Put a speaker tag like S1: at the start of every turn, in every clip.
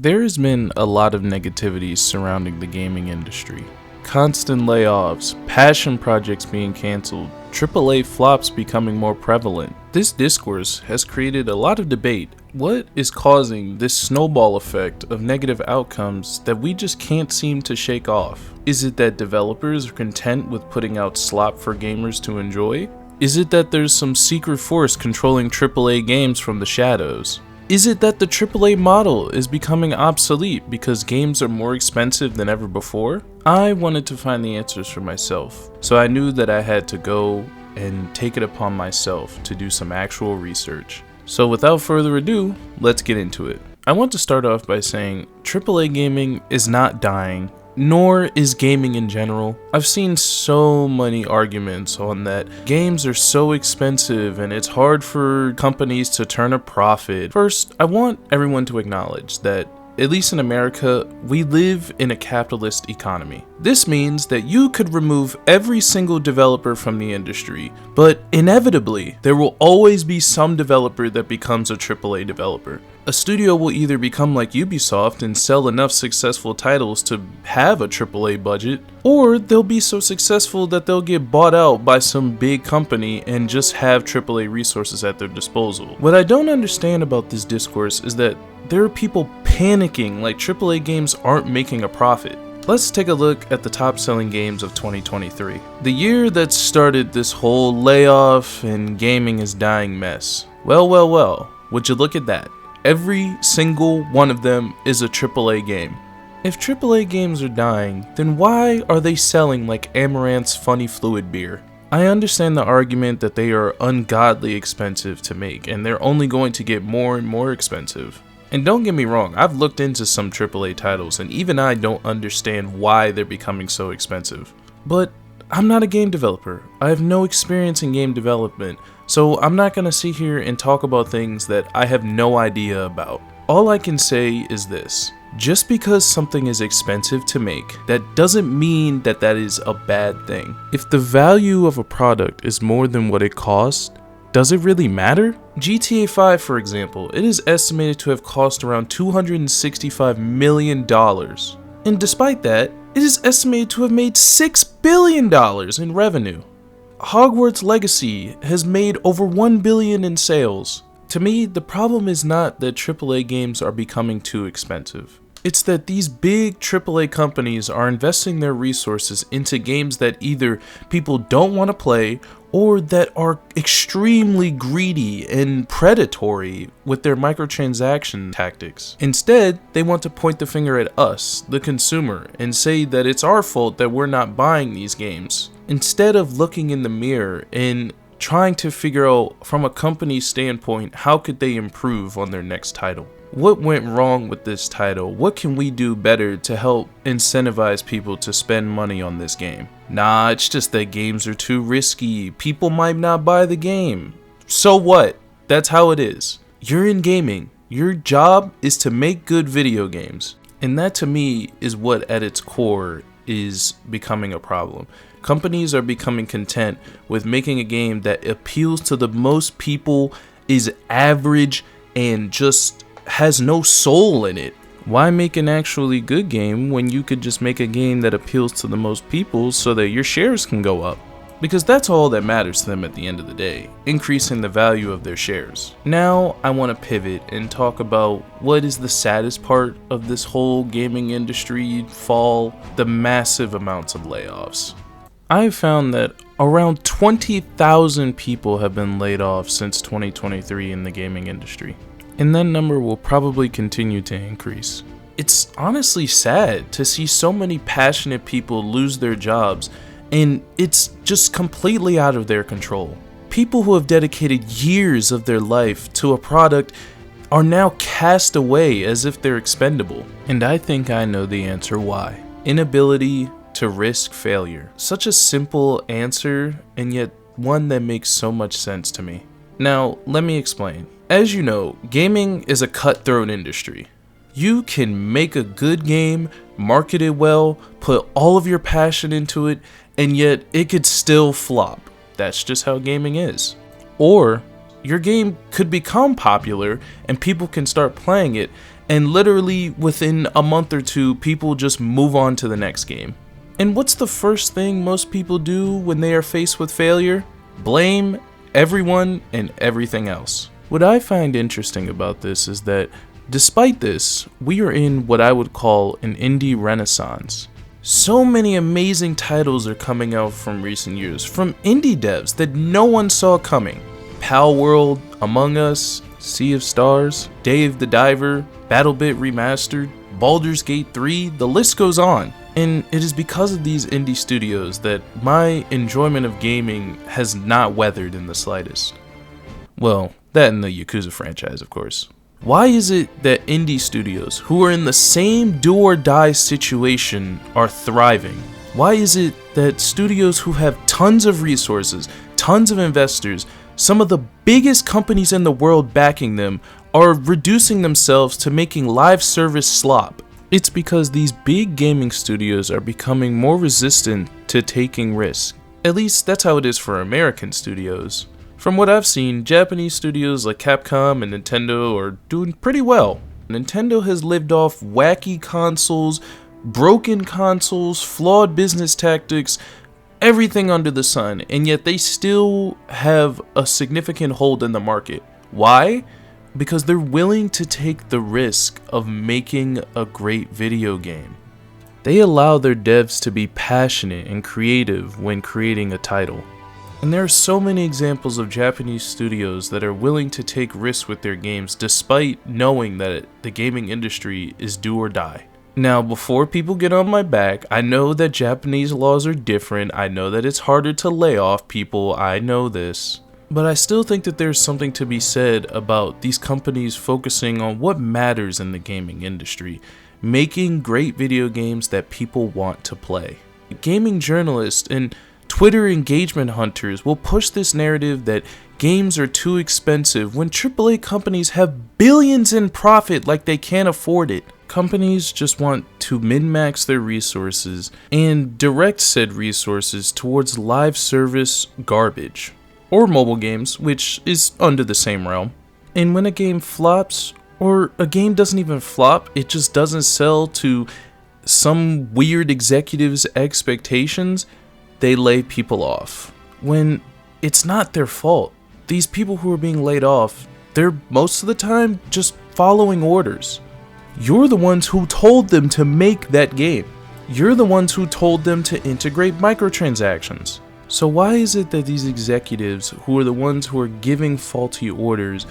S1: There has been a lot of negativity surrounding the gaming industry. Constant layoffs, passion projects being canceled, AAA flops becoming more prevalent. This discourse has created a lot of debate. What is causing this snowball effect of negative outcomes that we just can't seem to shake off? Is it that developers are content with putting out slop for gamers to enjoy? Is it that there's some secret force controlling AAA games from the shadows? Is it that the AAA model is becoming obsolete because games are more expensive than ever before? I wanted to find the answers for myself, so I knew that I had to go and take it upon myself to do some actual research. So without further ado, let's get into it. I want to start off by saying AAA gaming is not dying, nor is gaming in general. I've seen so many arguments on that games are so expensive and it's hard for companies to turn a profit. First, I want everyone to acknowledge that, at least in America, we live in a capitalist economy. This means that you could remove every single developer from the industry, but inevitably, there will always be some developer that becomes a AAA developer. A studio will either become like Ubisoft and sell enough successful titles to have a AAA budget, or they'll be so successful that they'll get bought out by some big company and just have AAA resources at their disposal. What I don't understand about this discourse is that there are people panicking like AAA games aren't making a profit. Let's take a look at the top selling games of 2023. The year that started this whole layoff and gaming is dying mess. Well, would you look at that? Every single one of them is a AAA game. If AAA games are dying, then why are they selling like Amaranth's Funny Fluid beer? I understand the argument that they are ungodly expensive to make and they're only going to get more and more expensive. And don't get me wrong, I've looked into some AAA titles and even I don't understand why they're becoming so expensive. But I'm not a game developer. I have no experience in game development, so I'm not gonna sit here and talk about things that I have no idea about. All I can say is this: just because something is expensive to make, that doesn't mean that that is a bad thing. If the value of a product is more than what it costs, does it really matter? GTA 5, for example, it is estimated to have cost around $265 million. And despite that, it is estimated to have made $6 billion in revenue. Hogwarts Legacy has made over $1 billion in sales. To me, the problem is not that AAA games are becoming too expensive. It's that these big AAA companies are investing their resources into games that either people don't want to play or that are extremely greedy and predatory with their microtransaction tactics. Instead, they want to point the finger at us, the consumer, and say that it's our fault that we're not buying these games, instead of looking in the mirror and trying to figure out from a company's standpoint how could they improve on their next title. What went wrong with this title? What can we do better to help incentivize people to spend money on this game? Nah, it's just that games are too risky. People might not buy the game. So what? That's how it is. You're in gaming. Your job is to make good video games. And that to me is what at its core is becoming a problem. Companies are becoming content with making a game that appeals to the most people, is average, and just has no soul in it. Why make an actually good game when you could just make a game that appeals to the most people so that your shares can go up? Because that's all that matters to them at the end of the day, increasing the value of their shares. Now I want to pivot and talk about what is the saddest part of this whole gaming industry fall: the massive amounts of layoffs. I've found that around 20,000 people have been laid off since 2023 in the gaming industry, and that number will probably continue to increase. It's honestly sad to see so many passionate people lose their jobs, and it's just completely out of their control. People who have dedicated years of their life to a product are now cast away as if they're expendable. And I think I know the answer why. Inability to risk failure. Such a simple answer, and yet one that makes so much sense to me. Now, let me explain. As you know, gaming is a cutthroat industry. You can make a good game, market it well, put all of your passion into it, and yet it could still flop. That's just how gaming is. Or your game could become popular and people can start playing it, and literally within a month or two, people just move on to the next game. And what's the first thing most people do when they are faced with failure? Blame everyone and everything else. What I find interesting about this is that despite this, we are in what I would call an indie renaissance. So many amazing titles are coming out from recent years, from indie devs that no one saw coming. Pal World, Among Us, Sea of Stars, Dave the Diver, BattleBit Remastered, Baldur's Gate 3, the list goes on. And it is because of these indie studios that my enjoyment of gaming has not weathered in the slightest. Well, that and the Yakuza franchise, of course. Why is it that indie studios who are in the same do or die situation are thriving? Why is it that studios who have tons of resources, tons of investors, some of the biggest companies in the world backing them, are reducing themselves to making live service slop? It's because these big gaming studios are becoming more resistant to taking risks. At least that's how it is for American studios. From what I've seen, Japanese studios like Capcom and Nintendo are doing pretty well. Nintendo has lived off wacky consoles, broken consoles, flawed business tactics, everything under the sun, and yet they still have a significant hold in the market. Why? Because they're willing to take the risk of making a great video game. They allow their devs to be passionate and creative when creating a title. And there are so many examples of Japanese studios that are willing to take risks with their games despite knowing that the gaming industry is do or die. Now, before people get on my back, I know that Japanese laws are different, I know that it's harder to lay off people, I know this. But I still think that there's something to be said about these companies focusing on what matters in the gaming industry, making great video games that people want to play. Gaming journalists and Twitter engagement hunters will push this narrative that games are too expensive when AAA companies have billions in profit like they can't afford it. Companies just want to min-max their resources and direct said resources towards live service garbage. Or mobile games, which is under the same realm. And when a game flops, or a game doesn't even flop, it just doesn't sell to some weird executive's expectations, they lay people off. When it's not their fault. These people who are being laid off, they're most of the time just following orders. You're the ones who told them to make that game. You're the ones who told them to integrate microtransactions. So why is it that these executives, who are the ones who are giving faulty orders,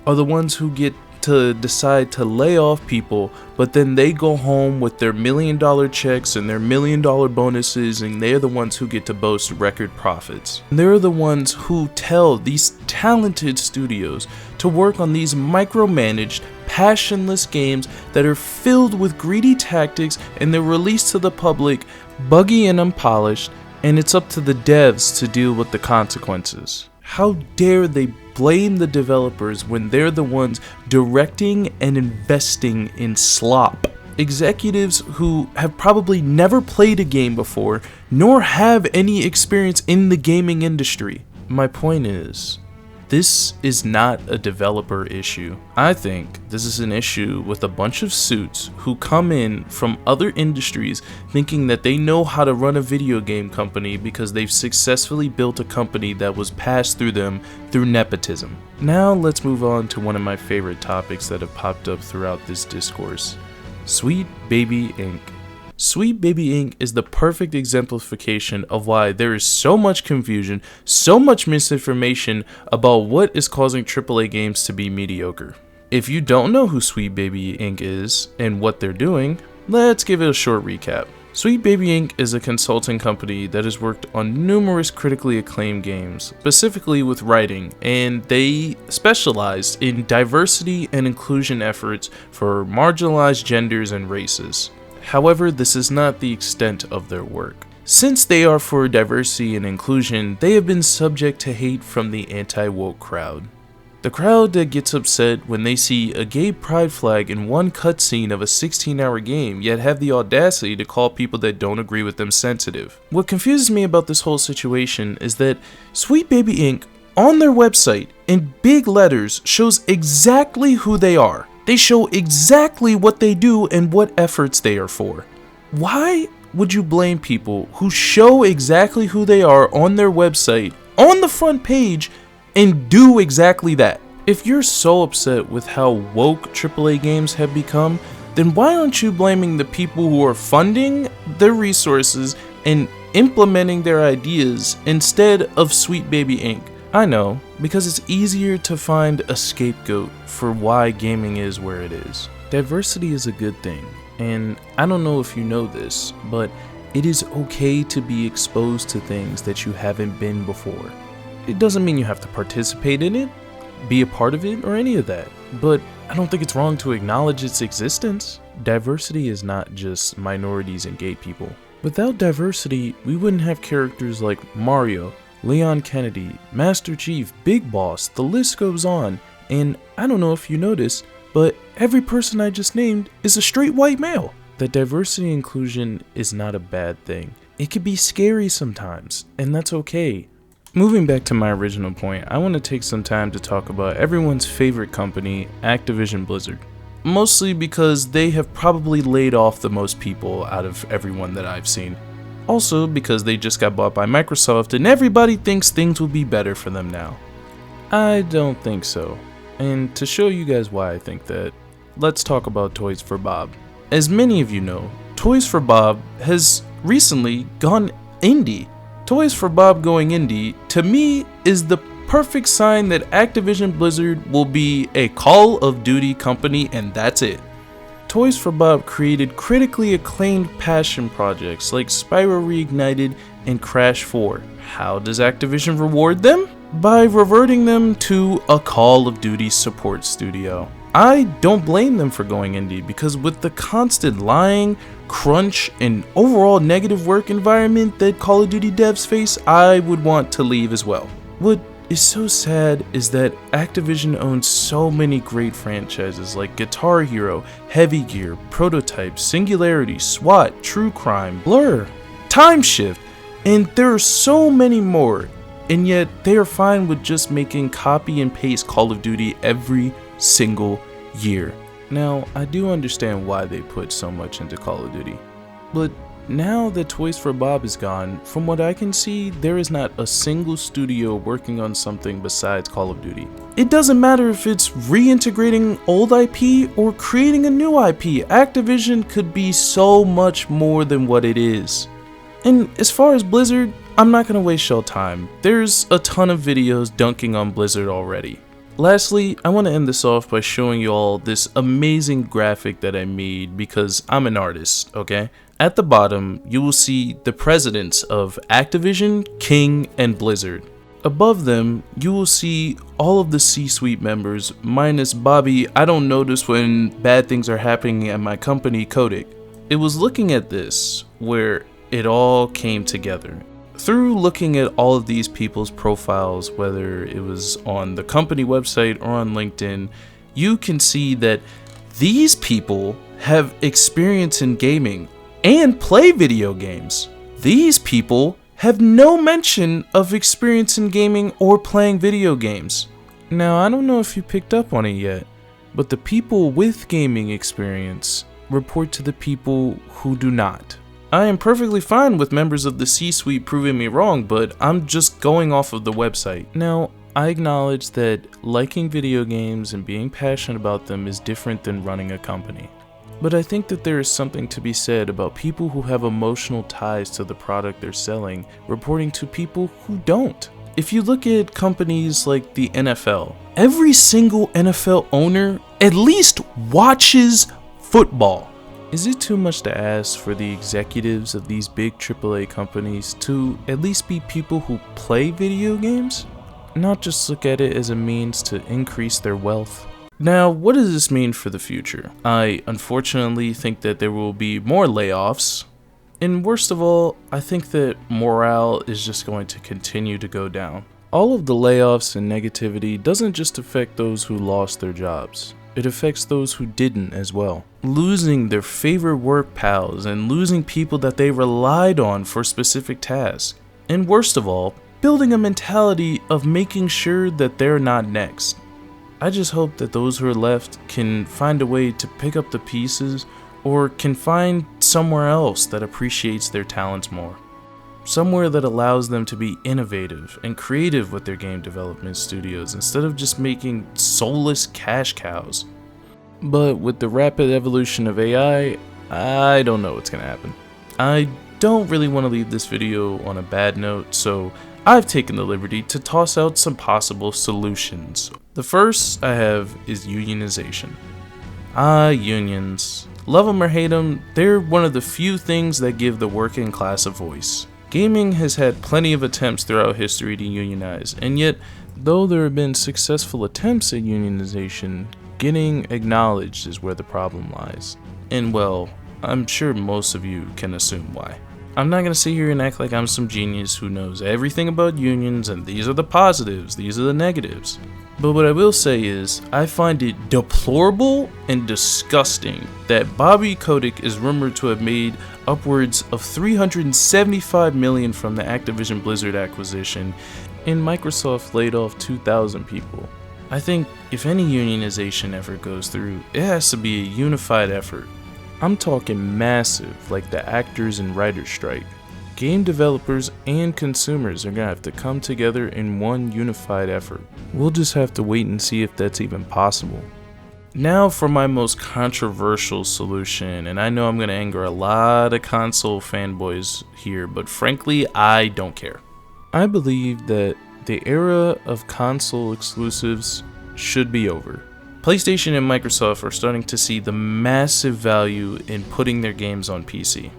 S1: are the ones who get to decide to lay off people, but then they go home with their $1 million checks and their $1 million bonuses, and they're the ones who get to boast record profits? They're the ones who tell these talented studios to work on these micromanaged, passionless games that are filled with greedy tactics, and they're released to the public buggy and unpolished, and it's up to the devs to deal with the consequences. How dare they blame the developers when they're the ones directing and investing in slop? Executives who have probably never played a game before, nor have any experience in the gaming industry. My point is, this is not a developer issue. I think this is an issue with a bunch of suits who come in from other industries thinking that they know how to run a video game company because they've successfully built a company that was passed through them through nepotism. Now let's move on to one of my favorite topics that have popped up throughout this discourse: SweetBaby Inc. SweetBaby Inc. is the perfect exemplification of why there is so much confusion, so much misinformation about what is causing AAA games to be mediocre. If you don't know who SweetBaby Inc. is and what they're doing, let's give it a short recap. SweetBaby Inc. is a consulting company that has worked on numerous critically acclaimed games, specifically with writing, and they specialize in diversity and inclusion efforts for marginalized genders and races. However, this is not the extent of their work. Since they are for diversity and inclusion, they have been subject to hate from the anti-woke crowd. The crowd that gets upset when they see a gay pride flag in one cutscene of a 16-hour game, yet have the audacity to call people that don't agree with them sensitive. What confuses me about this whole situation is that SweetBaby Inc. on their website in big letters shows exactly who they are. They show exactly what they do and what efforts they are for. Why would you blame people who show exactly who they are on their website, on the front page, and do exactly that? If you're so upset with how woke AAA games have become, then why aren't you blaming the people who are funding their resources and implementing their ideas instead of SweetBaby Inc? I know, because it's easier to find a scapegoat for why gaming is where it is. Diversity is a good thing, and I don't know if you know this, but it is okay to be exposed to things that you haven't been before. It doesn't mean you have to participate in it, be a part of it, or any of that, but I don't think it's wrong to acknowledge its existence. Diversity is not just minorities and gay people. Without diversity, we wouldn't have characters like Mario, Leon Kennedy, Master Chief, Big Boss, the list goes on, and I don't know if you noticed, but every person I just named is a straight white male. That diversity and inclusion is not a bad thing. It can be scary sometimes, and that's okay. Moving back to my original point, I want to take some time to talk about everyone's favorite company, Activision-Blizzard. Mostly because they have probably laid off the most people out of everyone that I've seen. Also because they just got bought by Microsoft and everybody thinks things will be better for them now. I don't think so. And to show you guys why I think that, let's talk about Toys for Bob. As many of you know, Toys for Bob has recently gone indie. Toys for Bob going indie, to me, is the perfect sign that Activision-Blizzard will be a Call of Duty company, and that's it. Toys for Bob created critically acclaimed passion projects like Spyro Reignited and Crash 4. How does Activision reward them? By reverting them to a Call of Duty support studio. I don't blame them for going indie, because with the constant lying, crunch, and overall negative work environment that Call of Duty devs face, I would want to leave as well. What is so sad is that Activision owns so many great franchises like Guitar Hero, Heavy Gear, Prototype, Singularity, SWAT, True Crime, Blur, Time Shift, and there are so many more, and yet they are fine with just making copy and paste Call of Duty every single year. Now, I do understand why they put so much into Call of Duty, but now that Toys for Bob is gone, from what I can see, there is not a single studio working on something besides Call of Duty. It doesn't matter if it's reintegrating old IP or creating a new IP, Activision could be so much more than what it is. And as far as Blizzard, I'm not gonna waste your time. There's a ton of videos dunking on Blizzard already. Lastly, I want to end this off by showing you all this amazing graphic that I made because I'm an artist, okay? At the bottom, you will see the presidents of Activision, King, and Blizzard. Above them, you will see all of the C-suite members, minus Bobby, I don't notice when bad things are happening at my company, Kotick. It was looking at this where it all came together. Through looking at all of these people's profiles, whether it was on the company website or on LinkedIn, you can see that these people have experience in gaming and play video games. These people have no mention of experience in gaming or playing video games. Now, I don't know if you picked up on it yet, but the people with gaming experience report to the people who do not. I am perfectly fine with members of the C-suite proving me wrong, but I'm just going off of the website. Now, I acknowledge that liking video games and being passionate about them is different than running a company. But I think that there is something to be said about people who have emotional ties to the product they're selling reporting to people who don't. If you look at companies like the NFL, every single NFL owner at least watches football. Is it too much to ask for the executives of these big AAA companies to at least be people who play video games? Not just look at it as a means to increase their wealth? Now, what does this mean for the future? I unfortunately think that there will be more layoffs. And worst of all, I think that morale is just going to continue to go down. All of the layoffs and negativity doesn't just affect those who lost their jobs. It affects those who didn't as well. Losing their favorite work pals and losing people that they relied on for specific tasks. And worst of all, building a mentality of making sure that they're not next. I just hope that those who are left can find a way to pick up the pieces or can find somewhere else that appreciates their talents more. Somewhere that allows them to be innovative and creative with their game development studios instead of just making soulless cash cows. But with the rapid evolution of AI, I don't know what's gonna happen. I don't really want to leave this video on a bad note, so I've taken the liberty to toss out some possible solutions. The first I have is unionization. Unions. Love them or hate them, they're one of the few things that give the working class a voice. Gaming has had plenty of attempts throughout history to unionize, and yet, though there have been successful attempts at unionization, getting acknowledged is where the problem lies. And well, I'm sure most of you can assume why. I'm not gonna sit here and act like I'm some genius who knows everything about unions and these are the positives, these are the negatives. But what I will say is, I find it deplorable and disgusting that Bobby Kotick is rumored to have made upwards of $375 million from the Activision-Blizzard acquisition, and Microsoft laid off 2,000 people. I think if any unionization effort goes through, it has to be a unified effort. I'm talking massive, like the actors and writers strike. Game developers and consumers are gonna have to come together in one unified effort. We'll just have to wait and see if that's even possible. Now for my most controversial solution, and I know I'm gonna anger a lot of console fanboys here, but frankly, I don't care. I believe that the era of console exclusives should be over. PlayStation and Microsoft are starting to see the massive value in putting their games on PC.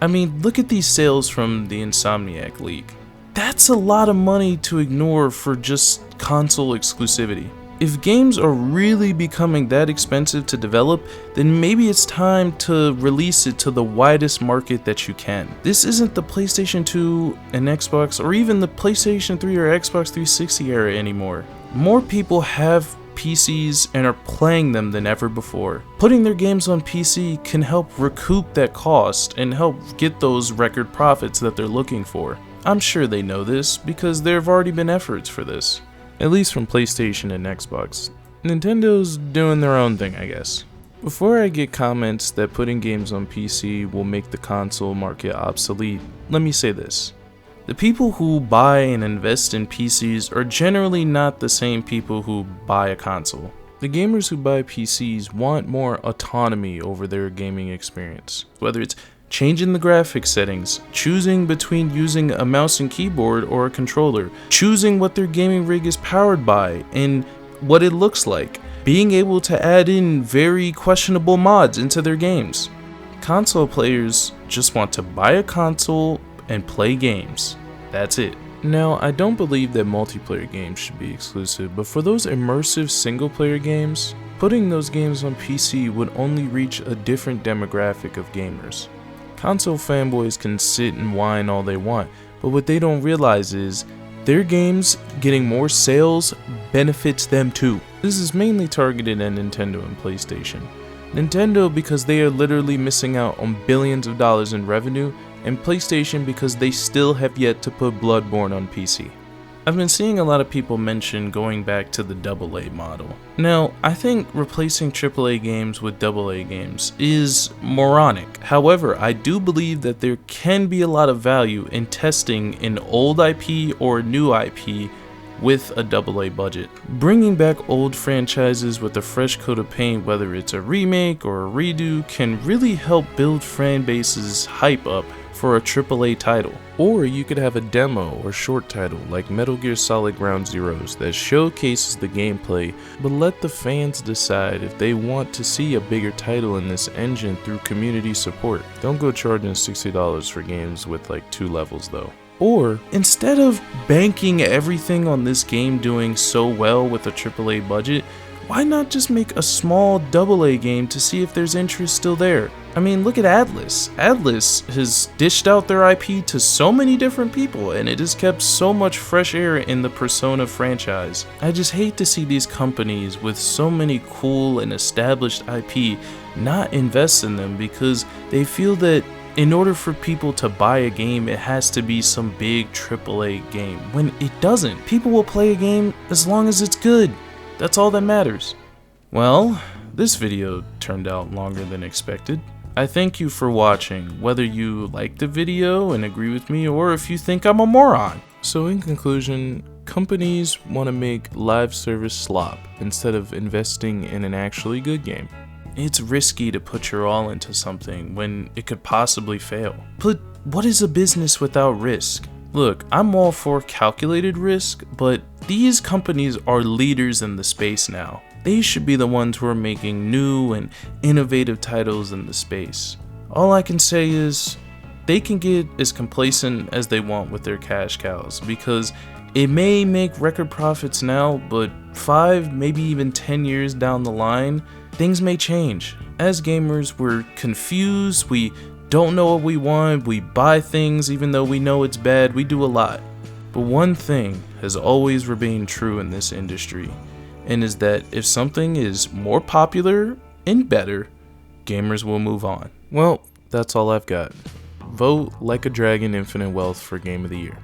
S1: I mean, look at these sales from the Insomniac leak. That's a lot of money to ignore for just console exclusivity. If games are really becoming that expensive to develop, then maybe it's time to release it to the widest market that you can. This isn't the PlayStation 2 and Xbox or even the PlayStation 3 or Xbox 360 era anymore. More people have PCs and are playing them than ever before. Putting their games on PC can help recoup that cost and help get those record profits that they're looking for. I'm sure they know this because there have already been efforts for this, at least from PlayStation and Xbox. Nintendo's doing their own thing, I guess. Before I get comments that putting games on PC will make the console market obsolete, let me say this. The people who buy and invest in PCs are generally not the same people who buy a console. The gamers who buy PCs want more autonomy over their gaming experience, whether it's changing the graphics settings, choosing between using a mouse and keyboard or a controller, choosing what their gaming rig is powered by and what it looks like, being able to add in very questionable mods into their games. Console players just want to buy a console and play games. That's it. Now, I don't believe that multiplayer games should be exclusive, but for those immersive single-player games, putting those games on PC would only reach a different demographic of gamers. Console fanboys can sit and whine all they want, but what they don't realize is their games getting more sales benefits them too. This is mainly targeted at Nintendo and PlayStation. Nintendo because they are literally missing out on billions of dollars in revenue, and PlayStation because they still have yet to put Bloodborne on PC. I've been seeing a lot of people mention going back to the AA model. Now, I think replacing AAA games with AA games is moronic. However, I do believe that there can be a lot of value in testing an old IP or new IP with a AA budget. Bringing back old franchises with a fresh coat of paint, whether it's a remake or a redo, can really help build fan bases' hype up for a AAA title. Or you could have a demo or short title like Metal Gear Solid Ground Zeroes that showcases the gameplay, but let the fans decide if they want to see a bigger title in this engine through community support. Don't go charging $60 for games with like 2 levels though. Or, instead of banking everything on this game doing so well with a AAA budget, why not just make a small AA game to see if there's interest still there? I mean, look at Atlas. Atlas has dished out their IP to so many different people, and it has kept so much fresh air in the Persona franchise. I just hate to see these companies with so many cool and established IP not invest in them because they feel that in order for people to buy a game, it has to be some big AAA game, when it doesn't. People will play a game as long as it's good. That's all that matters. Well, this video turned out longer than expected. I thank you for watching, whether you liked the video and agree with me or if you think I'm a moron. So in conclusion, companies want to make live service slop instead of investing in an actually good game. It's risky to put your all into something when it could possibly fail. But what is a business without risk? Look, I'm all for calculated risk, but these companies are leaders in the space now. They should be the ones who are making new and innovative titles in the space. All I can say is, they can get as complacent as they want with their cash cows, because it may make record profits now, but 5, maybe even 10 years down the line, things may change. As gamers, we're confused, we don't know what we want, we buy things even though we know it's bad, we do a lot. But one thing has always remained true in this industry, and is that if something is more popular and better, gamers will move on. Well, that's all I've got. Vote Like a Dragon Infinite Wealth for Game of the Year.